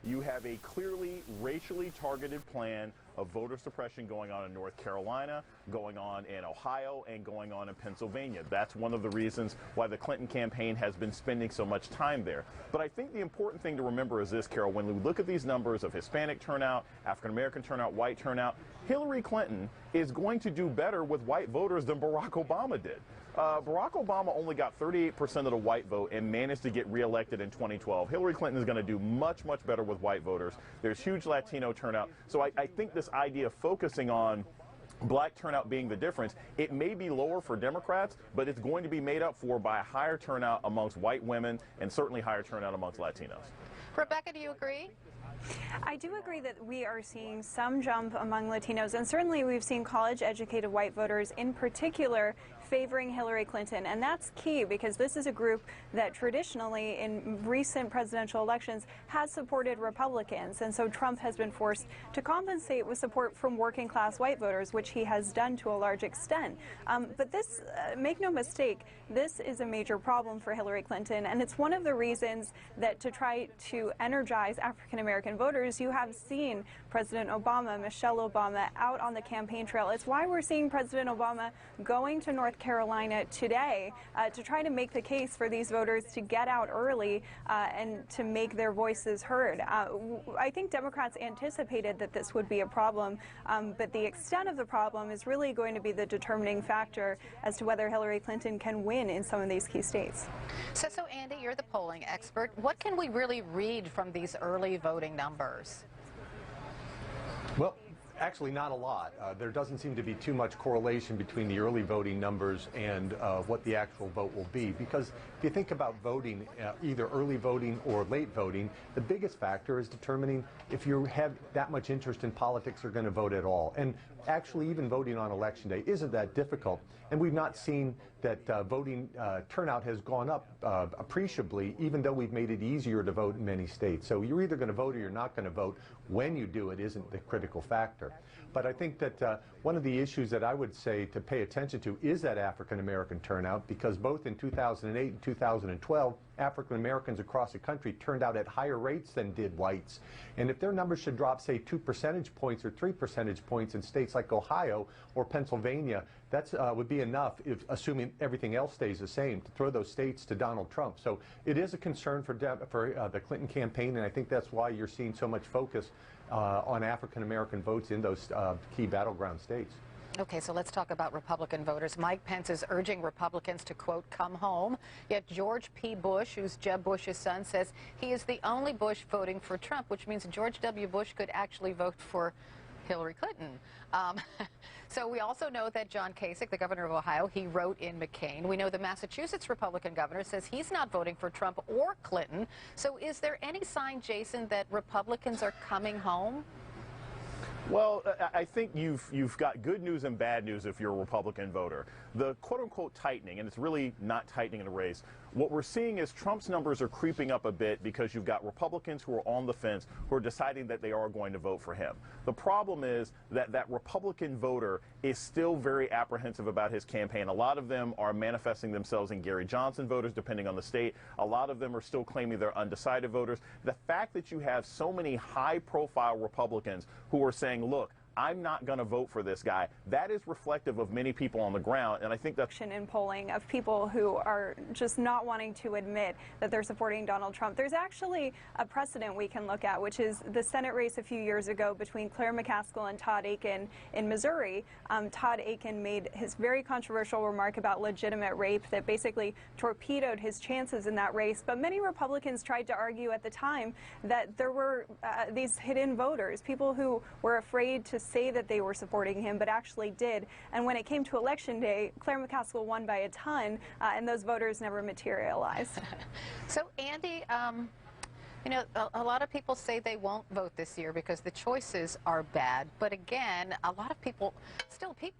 You have a clearly racially targeted plan of voter suppression going on in North Carolina, going on in Ohio, and going on in Pennsylvania. That's one of the reasons why the Clinton campaign has been spending so much time there. But I think the important thing to remember is this, Carol, when we look at these numbers of Hispanic turnout, African-American turnout, white turnout, Hillary Clinton is going to do better with white voters than Barack Obama did. Barack Obama only got 38% of the white vote and managed to get reelected in 2012. Hillary Clinton is going to do much, much better with white voters. There's huge Latino turnout. So I think this idea of focusing on black turnout being the difference, it may be lower for Democrats, but it's going to be made up for by a higher turnout amongst white women and certainly higher turnout amongst Latinos. Rebecca, do you agree? I do agree that we are seeing some jump among Latinos, and certainly we've seen college-educated white voters in particular favoring Hillary Clinton, and that's key because this is a group that traditionally in recent presidential elections has supported Republicans, and so Trump has been forced to compensate with support from working-class white voters, which he has done to a large extent. But this, make no mistake, this is a major problem for Hillary Clinton, and it's one of the reasons that to try to energize African-American voters, you have seen President Obama, Michelle Obama out on the campaign trail. It's why we're seeing President Obama going to North Carolina today to try to make the case for these voters to get out early and to make their voices heard. I think Democrats anticipated that this would be a problem, but the extent of the problem is really going to be the determining factor as to whether Hillary Clinton can win in some of these key states. So Andy, you're the polling expert. What can we really read from these early voting numbers? Well, actually not a lot. There doesn't seem to be too much correlation between the early voting numbers and what the actual vote will be, because if you think about voting, either early voting or late voting, the biggest factor is determining if you have that much interest in politics or going to vote at all. And actually even voting on Election Day isn't that difficult, and we've not seen that voting turnout has gone up appreciably, even though we've made it easier to vote in many states. So you're either going to vote or you're not going to vote. When you do it isn't the critical factor. But I think that one of the issues that I would say to pay attention to is that African-American turnout, because both in 2008 and 2012, African-Americans across the country turned out at higher rates than did whites. And if their numbers should drop, say, 2 percentage points or 3 percentage points in states like Ohio or Pennsylvania, that would be enough, if, assuming everything else stays the same, to throw those states to Donald Trump. So it is a concern for the Clinton campaign, and I think that's why you're seeing so much focus on African-American votes in those key battleground states. Okay, so let's talk about Republican voters. Mike Pence is urging Republicans to, quote, come home. Yet George P. Bush, who's Jeb Bush's son, says he is the only Bush voting for Trump, which means George W. Bush could actually vote for Hillary Clinton. So we also know that John Kasich, the governor of Ohio, he wrote in McCain. We know the Massachusetts Republican governor says he's not voting for Trump or Clinton. So is there any sign, Jason, that Republicans are coming home? Well, I think you've got good news and bad news if you're a Republican voter. The quote-unquote tightening, and it's really not tightening in the race, what we're seeing is Trump's numbers are creeping up a bit because you've got Republicans who are on the fence who are deciding that they are going to vote for him. The problem is that that Republican voter is still very apprehensive about his campaign. A lot of them are manifesting themselves in Gary Johnson voters, depending on the state. A lot of them are still claiming they're undecided voters. The fact that you have so many high-profile Republicans who are saying, look, I'm not going to vote for this guy, that is reflective of many people on the ground, and I think that's in polling of people who are just not wanting to admit that they're supporting Donald Trump. There's actually a precedent we can look at, which is the Senate race a few years ago between Claire McCaskill and Todd Akin in Missouri. Todd Akin made his very controversial remark about legitimate rape that basically torpedoed his chances in that race, but many Republicans tried to argue at the time that there were these hidden voters, people who were afraid to say that they were supporting him, but actually did. And when it came to Election Day, Claire McCaskill won by a ton, and those voters never materialized. So, Andy, you know, a lot of people say they won't vote this year because the choices are bad. But again, a lot of people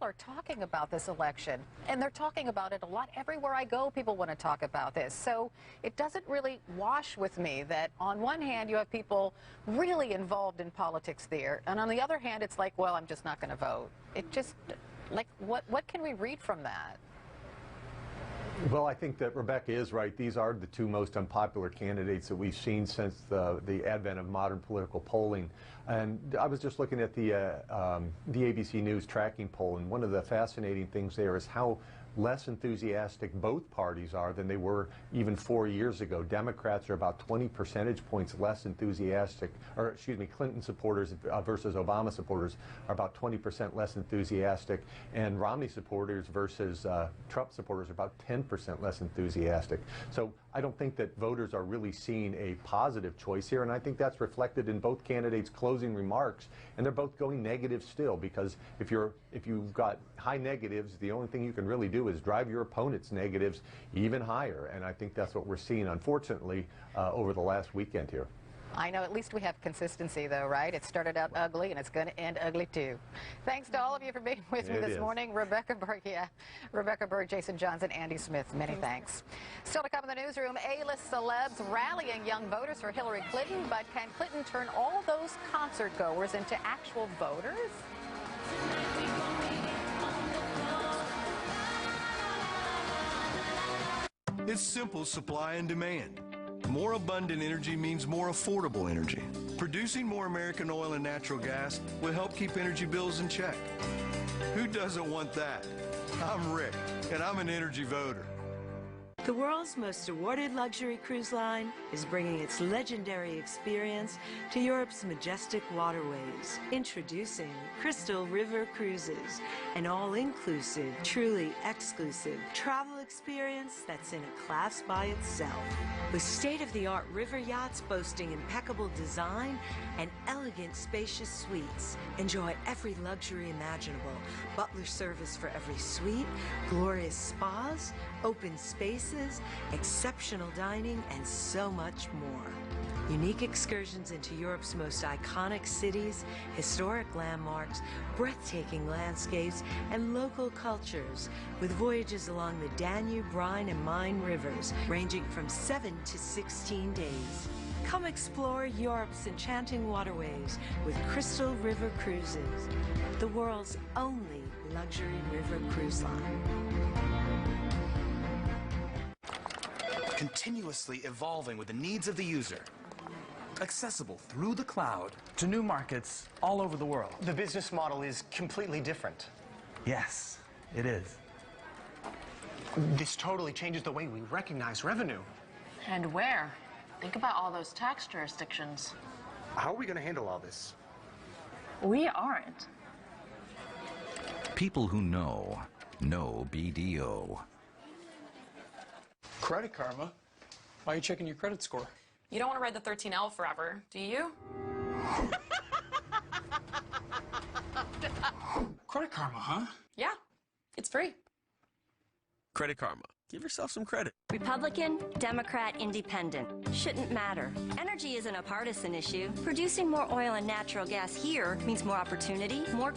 are talking about this election, and they're talking about it a lot. Everywhere I go, people want to talk about this. So it doesn't really wash with me that on one hand, you have people really involved in politics there, and on the other hand, it's like, well, I'm just not going to vote. It just, like, what can we read from that? Well, I think that Rebecca is right. These are the two most unpopular candidates that we've seen since the advent of modern political polling. And I was just looking at the ABC News tracking poll, and one of the fascinating things there is how less enthusiastic both parties are than they were even 4 years ago. Democrats are about 20 percentage points less enthusiastic, or excuse me, Clinton supporters versus Obama supporters are about 20% less enthusiastic, and Romney supporters versus Trump supporters are about 10% less enthusiastic. So I don't think that voters are really seeing a positive choice here, and I think that's reflected in both candidates' closing remarks, and they're both going negative still, because if you've got high negatives, the only thing you can really do is drive your opponent's negatives even higher, and I think that's what we're seeing, unfortunately, over the last weekend here. I know, at least we have consistency, though, right? It started out ugly, and it's going to end ugly, too. Thanks to all of you for being with me this morning. Rebecca Berg, Jason Johns, and Andy Smith, many thanks. Still to come in the newsroom, A-list celebs rallying young voters for Hillary Clinton, but can Clinton turn all those concert goers into actual voters? It's simple supply and demand. More abundant energy means more affordable energy. Producing more American oil and natural gas will help keep energy bills in check. Who doesn't want that? I'm Rick, and I'm an energy voter. The world's most awarded luxury cruise line is bringing its legendary experience to Europe's majestic waterways. Introducing Crystal River Cruises, an all-inclusive, truly exclusive travel experience that's in a class by itself. With state-of-the-art river yachts boasting impeccable design and elegant, spacious suites. Enjoy every luxury imaginable. Butler service for every suite, glorious spas, open spaces, exceptional dining, and so much more. Unique excursions into Europe's most iconic cities, historic landmarks, breathtaking landscapes, and local cultures, with voyages along the Danube, Rhine, and Main rivers, ranging from 7 to 16 days. Come explore Europe's enchanting waterways with Crystal River Cruises, the world's only luxury river cruise line. Continuously evolving with the needs of the user. Accessible through the cloud. To new markets all over the world. The business model is completely different. Yes, it is. This totally changes the way we recognize revenue. And where? Think about all those tax jurisdictions. How are we going to handle all this? We aren't. People who know BDO. Credit Karma? Why are you checking your credit score? You don't want to ride the 13L forever, do you? Credit Karma, huh? Yeah, it's free. Credit Karma. Give yourself some credit. Republican, Democrat, Independent. Shouldn't matter. Energy isn't a partisan issue. Producing more oil and natural gas here means more opportunity, more